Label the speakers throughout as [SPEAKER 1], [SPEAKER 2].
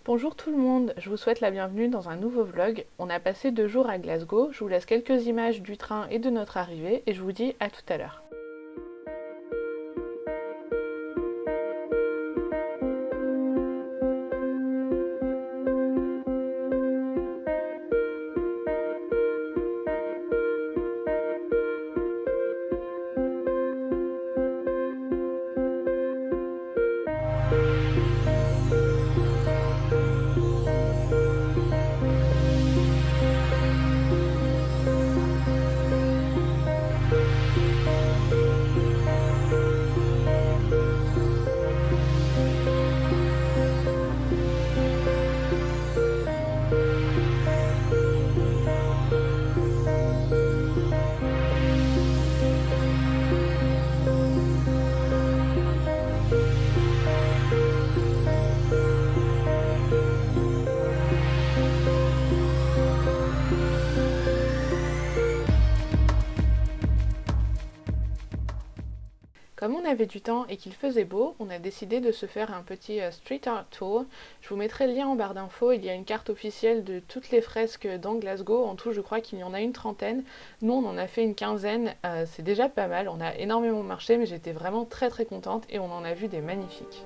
[SPEAKER 1] Bonjour tout le monde, je vous souhaite la bienvenue dans un nouveau vlog. On a passé 2 jours à Glasgow, je vous laisse quelques images du train et de notre arrivée et je vous dis à tout à l'heure. Comme on avait du temps et qu'il faisait beau, on a décidé de se faire un petit street art tour. Je vous mettrai le lien en barre d'infos, il y a une carte officielle de toutes les fresques dans Glasgow. En tout, je crois qu'il y en a une trentaine. Nous, on en a fait une quinzaine, c'est déjà pas mal. On a énormément marché, mais j'étais vraiment très contente et on en a vu des magnifiques.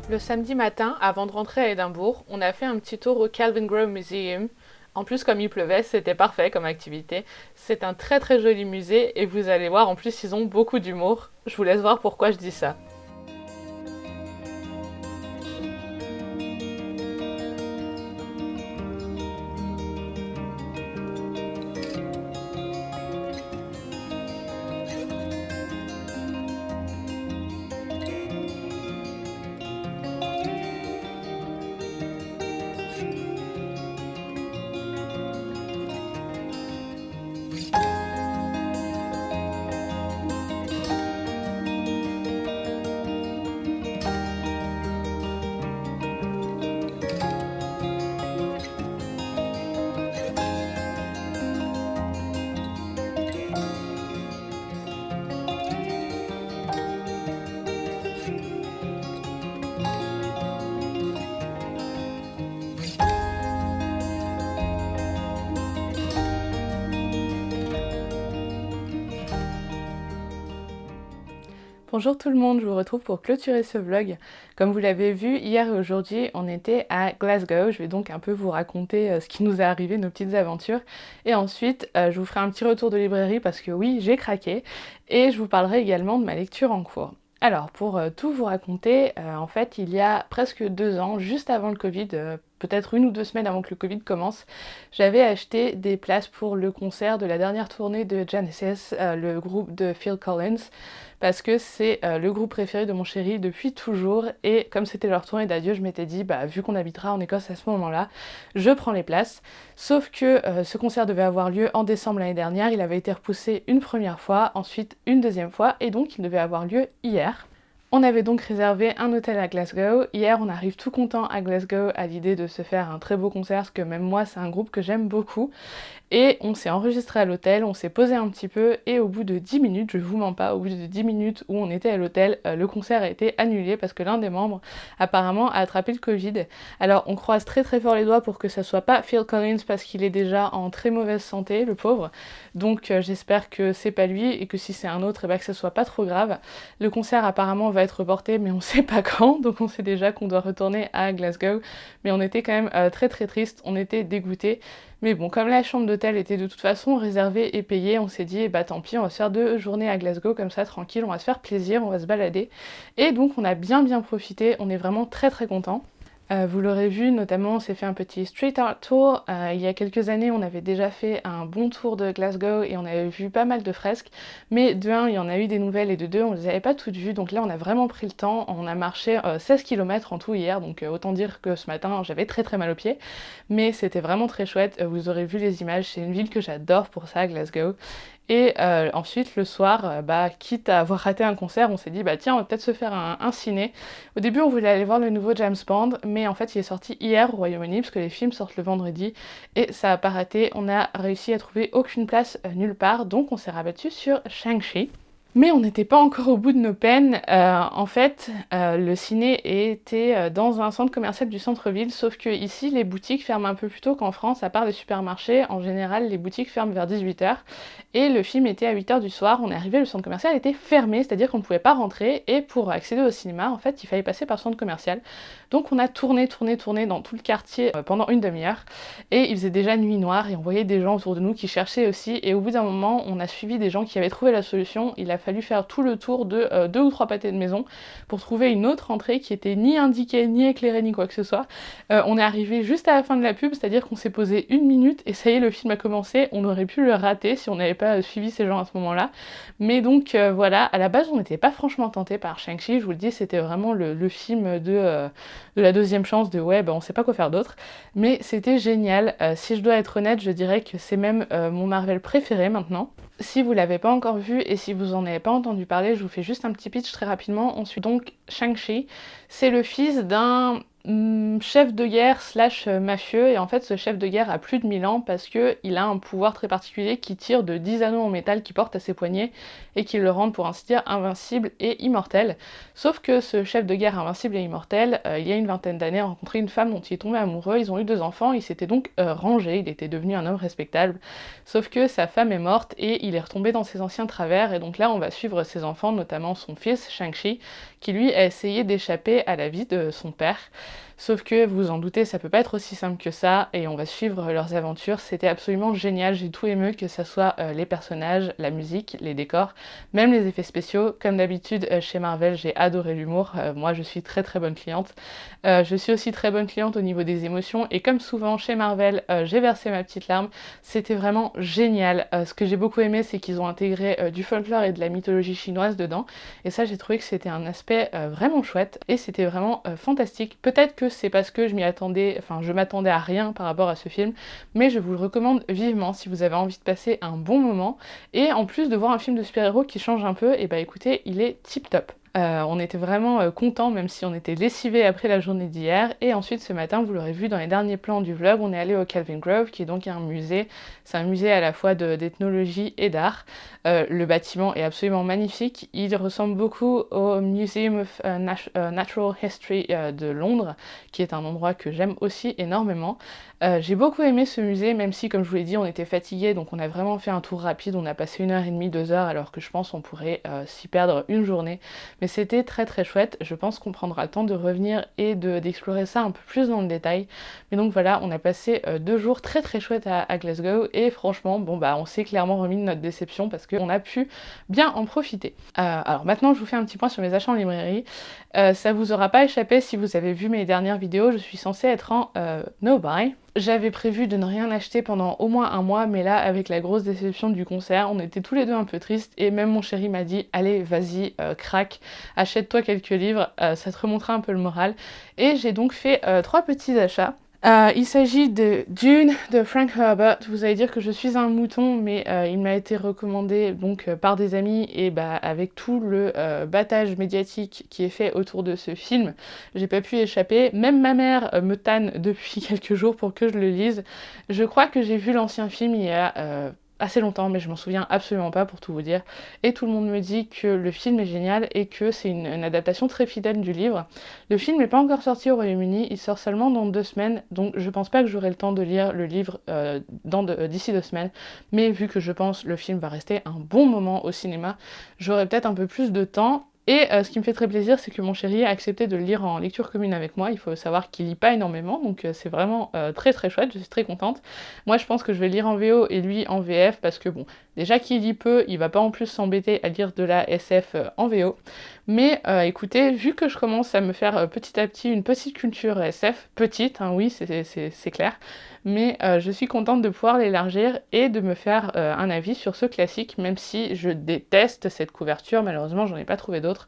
[SPEAKER 1] Le samedi matin, avant de rentrer à Édimbourg, on a fait un petit tour au Kelvingrove Museum. En plus, comme il pleuvait, c'était parfait comme activité. C'est un très joli musée et vous allez voir, en plus, ils ont beaucoup d'humour. Je vous laisse voir pourquoi je dis ça. Bonjour tout le monde, je vous retrouve pour clôturer ce vlog. Comme vous l'avez vu, hier et aujourd'hui, on était à Glasgow. Je vais donc un peu vous raconter ce qui nous est arrivé, nos petites aventures. Et ensuite, je vous ferai un petit retour de librairie parce que oui, j'ai craqué. Et je vous parlerai également de ma lecture en cours. Alors, pour tout vous raconter, en fait, il y a presque 2 ans, juste avant le Covid, peut-être 1 ou 2 semaines avant que le Covid commence, j'avais acheté des places pour le concert de la dernière tournée de Genesis, le groupe de Phil Collins, parce que c'est le groupe préféré de mon chéri depuis toujours, et comme c'était leur tournée d'adieu, je m'étais dit, bah vu qu'on habitera en Écosse à ce moment-là, je prends les places. Sauf que ce concert devait avoir lieu en décembre l'année dernière, il avait été repoussé une première fois, ensuite une deuxième fois, et donc il devait avoir lieu hier. On avait donc réservé un hôtel à Glasgow. Hier, on arrive tout content à Glasgow à l'idée de se faire un très beau concert, parce que même moi, c'est un groupe que j'aime beaucoup. Et on s'est enregistré à l'hôtel, on s'est posé un petit peu, et au bout de 10 minutes, je vous mens pas, au bout de 10 minutes où on était à l'hôtel, le concert a été annulé parce que l'un des membres, apparemment, a attrapé le Covid. Alors, on croise très très fort les doigts pour que ça soit pas Phil Collins, parce qu'il est déjà en très mauvaise santé, le pauvre. Donc, j'espère que c'est pas lui, et que si c'est un autre, et bah, que ça soit pas trop grave. Le concert, apparemment, va être reporté, mais on sait pas quand, donc on sait déjà qu'on doit retourner à Glasgow. Mais on était quand même très très triste, on était dégoûtés. Mais bon, comme la chambre d'hôtel était de toute façon réservée et payée, on s'est dit, bah tant pis, on va se faire 2 journées à Glasgow, comme ça, tranquille, on va se faire plaisir, on va se balader. Et donc on a bien profité, on est vraiment très très contents. Vous l'aurez vu, notamment on s'est fait un petit street art tour. Il y a quelques années on avait déjà fait un bon tour de Glasgow et on avait vu pas mal de fresques, mais de un il y en a eu des nouvelles et de deux on les avait pas toutes vues, donc là on a vraiment pris le temps. On a marché 16 km en tout hier, donc autant dire que ce matin j'avais très très mal aux pieds, mais c'était vraiment très chouette. Vous aurez vu les images, c'est une ville que j'adore pour ça, Glasgow. Et ensuite, le soir, quitte à avoir raté un concert, on s'est dit, bah tiens, on va peut-être se faire un ciné. Au début, on voulait aller voir le nouveau James Bond, mais en fait, il est sorti hier au Royaume-Uni, parce que les films sortent le vendredi, et ça a pas raté. On a réussi à trouver aucune place nulle part, donc on s'est rabattu sur Shang-Chi. Mais on n'était pas encore au bout de nos peines. En fait, le ciné était dans un centre commercial du centre-ville, sauf que ici, les boutiques ferment un peu plus tôt qu'en France, à part les supermarchés. En général, les boutiques ferment vers 18h. Et le film était à 8h du soir. On est arrivé, le centre commercial était fermé, c'est-à-dire qu'on ne pouvait pas rentrer. Et pour accéder au cinéma, en fait, il fallait passer par le centre commercial. Donc on a tourné dans tout le quartier pendant une demi-heure. Et il faisait déjà nuit noire et on voyait des gens autour de nous qui cherchaient aussi. Et au bout d'un moment, on a suivi des gens qui avaient trouvé la solution. Il a fallu faire tout le tour de 2 ou 3 pâtés de maison pour trouver une autre entrée qui était ni indiquée, ni éclairée, ni quoi que ce soit. On est arrivé juste à la fin de la pub, c'est-à-dire qu'on s'est posé 1 minute et ça y est, le film a commencé. On aurait pu le rater si on n'avait pas suivi ces gens à ce moment-là. Mais donc voilà, à la base on n'était pas franchement tenté par Shang-Chi, je vous le dis, c'était vraiment le film de la deuxième chance, de ouais, bah, on sait pas quoi faire d'autre. Mais c'était génial. Si je dois être honnête, je dirais que c'est même mon Marvel préféré maintenant. Si vous l'avez pas encore vu et si vous en avez pas entendu parler, je vous fais juste un petit pitch très rapidement. On suit donc Shang-Chi. C'est le fils d'un chef de guerre slash mafieux, et en fait ce chef de guerre a plus de 1000 ans parce que il a un pouvoir très particulier qui tire de 10 anneaux en métal qu'il porte à ses poignets et qui le rendent pour ainsi dire invincible et immortel. Sauf que ce chef de guerre invincible et immortel, il y a une vingtaine d'années, a rencontré une femme dont il est tombé amoureux, ils ont eu 2 enfants, il s'était donc rangé, il était devenu un homme respectable. Sauf que sa femme est morte et il est retombé dans ses anciens travers, et donc là on va suivre ses enfants, notamment son fils Shang-Chi, qui lui a essayé d'échapper à la vie de son père. Sauf que, vous vous en doutez, ça peut pas être aussi simple que ça, et on va suivre leurs aventures. C'était absolument génial, j'ai tout aimé, que ça soit les personnages, la musique, les décors, même les effets spéciaux. Comme d'habitude, chez Marvel, j'ai adoré l'humour. Moi, je suis très très bonne cliente. Je suis aussi très bonne cliente au niveau des émotions, et comme souvent chez Marvel, j'ai versé ma petite larme. C'était vraiment génial. Ce que j'ai beaucoup aimé, c'est qu'ils ont intégré du folklore et de la mythologie chinoise dedans, et ça, j'ai trouvé que c'était un aspect vraiment chouette, et c'était vraiment fantastique. Peut-être que c'est parce que je m'attendais à rien par rapport à ce film, mais je vous le recommande vivement si vous avez envie de passer un bon moment, et en plus de voir un film de super-héros qui change un peu, et bah écoutez, il est tip top. On était vraiment contents, même si on était lessivés après la journée d'hier. Et ensuite, ce matin, vous l'aurez vu dans les derniers plans du vlog, on est allé au Calvin Grove, qui est donc un musée. C'est un musée à la fois d'ethnologie et d'art. Le bâtiment est absolument magnifique. Il ressemble beaucoup au Museum of Natural History de Londres, qui est un endroit que j'aime aussi énormément. J'ai beaucoup aimé ce musée, même si, comme je vous l'ai dit, on était fatigués, donc on a vraiment fait un tour rapide. On a passé 1h30, 2 heures, alors que je pense qu'on pourrait s'y perdre une journée. Mais c'était très très chouette. Je pense qu'on prendra le temps de revenir et d'explorer ça un peu plus dans le détail. Mais donc voilà, on a passé 2 jours très très chouettes à Glasgow, et franchement, bon bah on s'est clairement remis de notre déception parce qu'on a pu bien en profiter. Alors maintenant, je vous fais un petit point sur mes achats en librairie. Ça vous aura pas échappé si vous avez vu mes dernières vidéos, je suis censée être en no-buy. J'avais prévu de ne rien acheter pendant au moins un mois, mais là, avec la grosse déception du concert, on était tous les deux un peu tristes, et même mon chéri m'a dit « Allez, vas-y, craque, achète-toi quelques livres, ça te remontera un peu le moral ». Et j'ai donc fait 3 petits achats. Il s'agit de Dune de Frank Herbert. Vous allez dire que je suis un mouton, mais il m'a été recommandé donc par des amis, et bah avec tout le battage médiatique qui est fait autour de ce film, j'ai pas pu échapper. Même ma mère me tanne depuis quelques jours pour que je le lise. Je crois que j'ai vu l'ancien film il y a assez longtemps, mais je m'en souviens absolument pas pour tout vous dire. Et tout le monde me dit que le film est génial et que c'est une adaptation très fidèle du livre. Le film n'est pas encore sorti au Royaume-Uni, il sort seulement dans 2 semaines, donc je pense pas que j'aurai le temps de lire le livre d'ici 2 semaines, mais vu que je pense le film va rester un bon moment au cinéma, j'aurai peut-être un peu plus de temps. Et ce qui me fait très plaisir, c'est que mon chéri a accepté de le lire en lecture commune avec moi. Il faut savoir qu'il lit pas énormément, donc c'est vraiment très très chouette, je suis très contente. Moi je pense que je vais lire en VO et lui en VF, parce que bon, déjà qu'il lit peu, il va pas en plus s'embêter à lire de la SF en VO. Mais écoutez, vu que je commence à me faire petit à petit une petite culture SF, petite, hein, oui, c'est clair, mais je suis contente de pouvoir l'élargir et de me faire un avis sur ce classique, même si je déteste cette couverture, malheureusement j'en ai pas trouvé d'autres.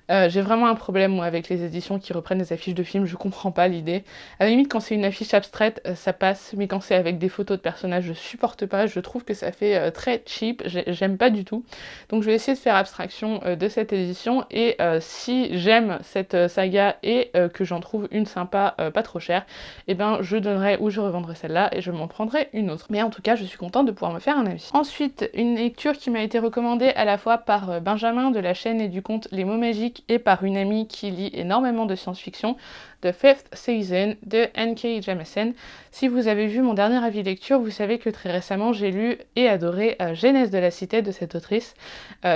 [SPEAKER 1] J'ai vraiment un problème moi avec les éditions qui reprennent des affiches de films, je comprends pas l'idée. À la limite quand c'est une affiche abstraite, ça passe, mais quand c'est avec des photos de personnages, je supporte pas, je trouve que ça fait très cheap, j'aime pas du tout. Donc je vais essayer de faire abstraction de cette édition, et si j'aime cette saga et que j'en trouve une sympa, pas trop chère, et ben je donnerai ou je revendrai celle-là et je m'en prendrai une autre. Mais en tout cas, je suis contente de pouvoir me faire un avis. Ensuite, une lecture qui m'a été recommandée à la fois par Benjamin de la chaîne et du compte Les Mots Magiques et par une amie qui lit énormément de science-fiction, The Fifth Season de N.K. Jemisin. Si vous avez vu mon dernier avis lecture, vous savez que très récemment j'ai lu et adoré Genèse de la Cité de cette autrice.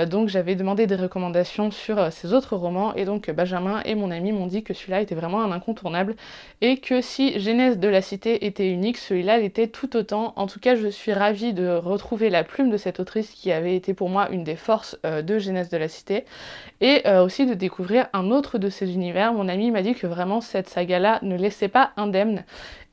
[SPEAKER 1] Donc j'avais demandé des recommandations sur ses autres romans, et donc Benjamin et mon ami m'ont dit que celui-là était vraiment un incontournable, et que si Genèse de la Cité était unique, celui-là l'était tout autant. En tout cas, je suis ravie de retrouver la plume de cette autrice qui avait été pour moi une des forces de Genèse de la Cité, et aussi de découvrir un autre de ses univers. Mon ami m'a dit que vraiment cette saga-là ne laissait pas indemne,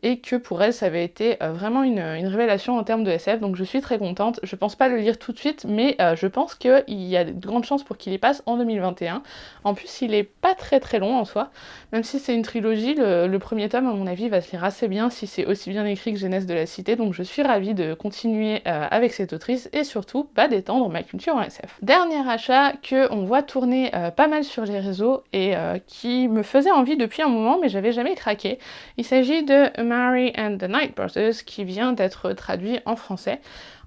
[SPEAKER 1] et que pour elle ça avait été vraiment une révélation en termes de SF, donc je suis très contente. Je pense pas le lire tout de suite, mais je pense qu'il y a de grandes chances pour qu'il y passe en 2021. En plus il est pas très très long en soi, même si c'est une trilogie, le premier tome à mon avis va se lire assez bien si c'est aussi bien écrit que Genèse de la Cité, donc je suis ravie de continuer avec cette autrice, et surtout d'étendre ma culture en SF. Dernier achat que on voit tourner pas mal sur les réseaux, et qui me faisait envie depuis un moment mais j'avais jamais craqué. Il s'agit de Mary and the Night Brothers, qui vient d'être traduit en français.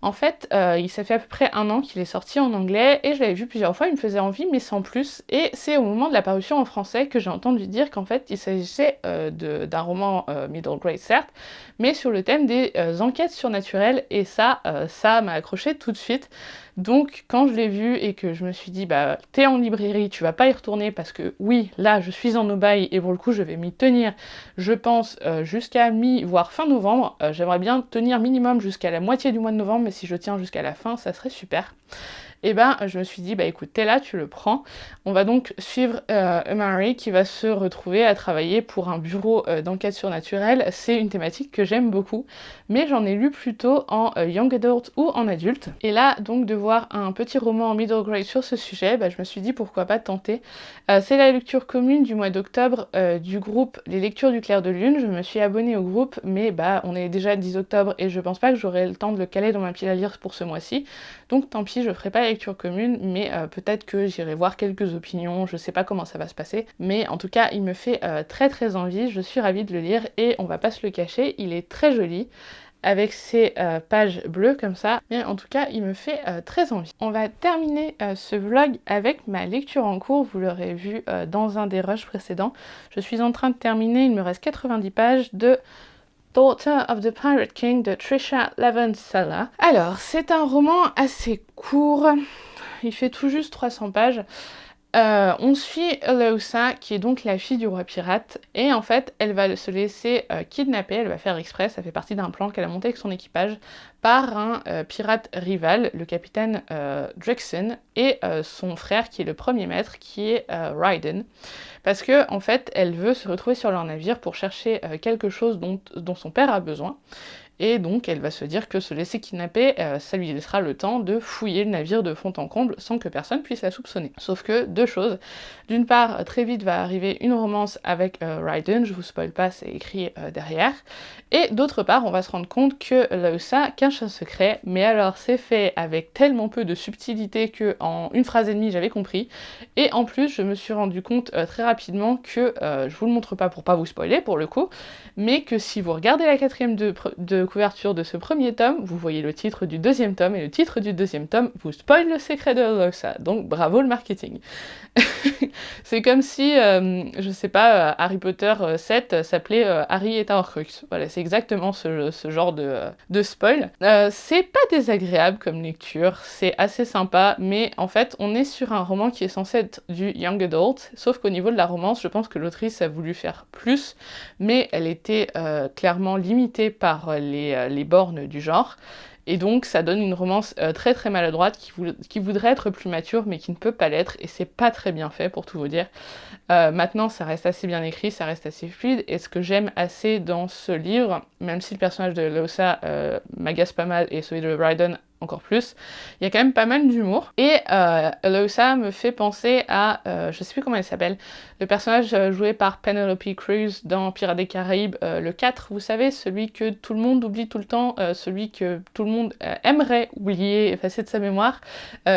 [SPEAKER 1] En fait, il s'est fait à peu près 1 an qu'il est sorti en anglais, et je l'avais vu plusieurs fois, il me faisait envie, mais sans plus. Et c'est au moment de la parution en français que j'ai entendu dire qu'en fait, il s'agissait d'un roman middle grade, certes, mais sur le thème des enquêtes surnaturelles, et ça m'a accroché tout de suite. Donc, quand je l'ai vu et que je me suis dit, bah, t'es en librairie, tu vas pas y retourner, parce que oui, là, je suis en no-buy, et pour le coup, je vais m'y tenir, je pense, jusqu'à voire fin novembre. J'aimerais bien tenir minimum jusqu'à la moitié du mois de novembre, mais si je tiens jusqu'à la fin, ça serait super. Et ben je me suis dit, bah écoute, t'es là, tu le prends. On va donc suivre Mary qui va se retrouver à travailler pour un bureau d'enquête surnaturelle. C'est une thématique que j'aime beaucoup, mais j'en ai lu plutôt en young adult ou en adulte. Et là, donc, de voir un petit roman en middle grade sur ce sujet, bah, je me suis dit pourquoi pas tenter. C'est la lecture commune du mois d'octobre du groupe Les Lectures du Clair de Lune. Je me suis abonnée au groupe, mais bah on est déjà le 10 octobre et je pense pas que j'aurai le temps de le caler dans ma pile à lire pour ce mois-ci. Donc tant pis, je ferai pas lecture commune, mais peut-être que j'irai voir quelques opinions, je sais pas comment ça va se passer, mais en tout cas il me fait très très envie, je suis ravie de le lire et on va pas se le cacher, il est très joli avec ses pages bleues comme ça, mais en tout cas il me fait très envie. On va terminer ce vlog avec ma lecture en cours, vous l'aurez vu dans un des rushs précédents. Je suis en train de terminer, il me reste 90 pages de Daughter of the Pirate King de Trisha Levenseller. Alors, c'est un roman assez court, il fait tout juste 300 pages. On suit Eloisa, qui est donc la fille du roi pirate, et en fait, elle va se laisser kidnapper, elle va faire exprès, ça fait partie d'un plan qu'elle a monté avec son équipage, par un pirate rival, le capitaine Drixon, et son frère, qui est le premier maître, qui est Ryden. Parce que, en fait, elle veut se retrouver sur leur navire pour chercher quelque chose dont son père a besoin. Et donc elle va se dire que se laisser kidnapper, ça lui laissera le temps de fouiller le navire de fond en comble sans que personne puisse la soupçonner. Sauf que deux choses. D'une part, très vite va arriver une romance avec Ryden, je vous spoil pas, c'est écrit derrière. Et d'autre part, on va se rendre compte que Eloisa cache un secret, mais alors c'est fait avec tellement peu de subtilité que en une phrase et demie j'avais compris. Et en plus, je me suis rendu compte très rapidement que, je vous le montre pas pour pas vous spoiler pour le coup, mais que si vous regardez la quatrième de couverture de ce premier tome, vous voyez le titre du deuxième tome, et le titre du deuxième tome vous spoil le secret de Eloisa, donc bravo le marketing. C'est comme si, je sais pas, Harry Potter 7 s'appelait Harry est un Horcrux. Voilà, c'est exactement ce genre de spoil. C'est pas désagréable comme lecture, c'est assez sympa, mais en fait, on est sur un roman qui est censé être du young adult, sauf qu'au niveau de la romance, je pense que l'autrice a voulu faire plus, mais elle était clairement limitée par les bornes du genre. Et donc ça donne une romance très très maladroite qui voudrait être plus mature mais qui ne peut pas l'être, et c'est pas très bien fait pour tout vous dire. Maintenant ça reste assez bien écrit, ça reste assez fluide, et ce que j'aime assez dans ce livre, même si le personnage de Eloisa m'agace pas mal et celui de Ryden encore plus, il y a quand même pas mal d'humour. Et Eloisa me fait penser à, je sais plus comment elle s'appelle, le personnage joué par Penelope Cruz dans Pirates des Caraïbes, le 4, vous savez, celui que tout le monde oublie tout le temps, celui que tout le monde aimerait oublier, effacer de sa mémoire,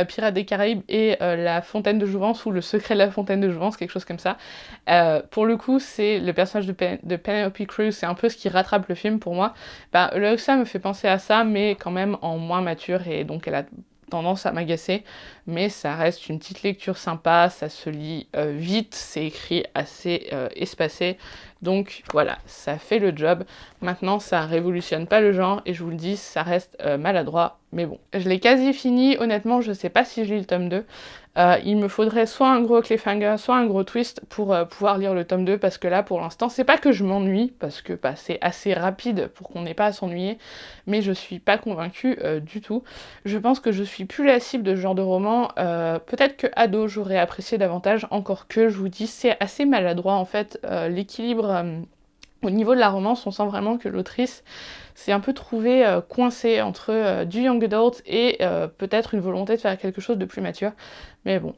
[SPEAKER 1] Pirates des Caraïbes et la Fontaine de Jouvence, ou le secret de la Fontaine de Jouvence, quelque chose comme ça. Pour le coup, c'est le personnage de Penelope Cruz, c'est un peu ce qui rattrape le film pour moi. Bah, Eloisa me fait penser à ça, mais quand même en moins mature, et donc elle a tendance à m'agacer, mais ça reste une petite lecture sympa, ça se lit vite, c'est écrit assez espacé, donc voilà, ça fait le job. Maintenant, ça révolutionne pas le genre, et je vous le dis, ça reste maladroit, mais bon. Je l'ai quasi fini, honnêtement, je sais pas si je lis le tome 2. Il me faudrait soit un gros cliffhanger, soit un gros twist pour pouvoir lire le tome 2, parce que là, pour l'instant, c'est pas que je m'ennuie, parce que bah, c'est assez rapide pour qu'on n'ait pas à s'ennuyer, mais je suis pas convaincue du tout. Je pense que je suis plus la cible de ce genre de roman. Peut-être que ado, j'aurais apprécié davantage, encore que, je vous dis, c'est assez maladroit, en fait. L'équilibre au niveau de la romance, on sent vraiment que l'autrice s'est un peu trouvée coincée entre du young adult et peut-être une volonté de faire quelque chose de plus mature. Mais bon,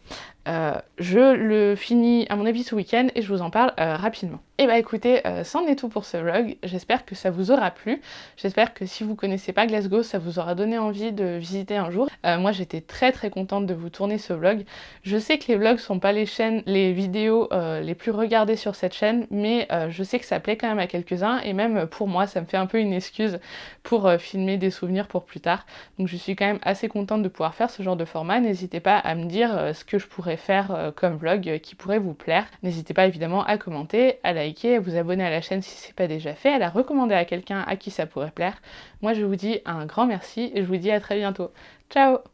[SPEAKER 1] je le finis à mon avis ce week-end et je vous en parle rapidement. Et bah écoutez, c'en est tout pour ce vlog, j'espère que ça vous aura plu, j'espère que si vous connaissez pas Glasgow, ça vous aura donné envie de visiter un jour. Moi j'étais très très contente de vous tourner ce vlog. Je sais que les vlogs sont pas les vidéos les plus regardées sur cette chaîne, mais je sais que ça plaît quand même à quelques-uns, et même pour moi ça me fait un peu une excuse pour filmer des souvenirs pour plus tard. Donc je suis quand même assez contente de pouvoir faire ce genre de format. N'hésitez pas à me dire ce que je pourrais faire comme vlog qui pourrait vous plaire. N'hésitez pas évidemment à commenter, à liker, à vous abonner à la chaîne si c'est pas déjà fait, à la recommander à quelqu'un à qui ça pourrait plaire. Moi je vous dis un grand merci et je vous dis à très bientôt. Ciao!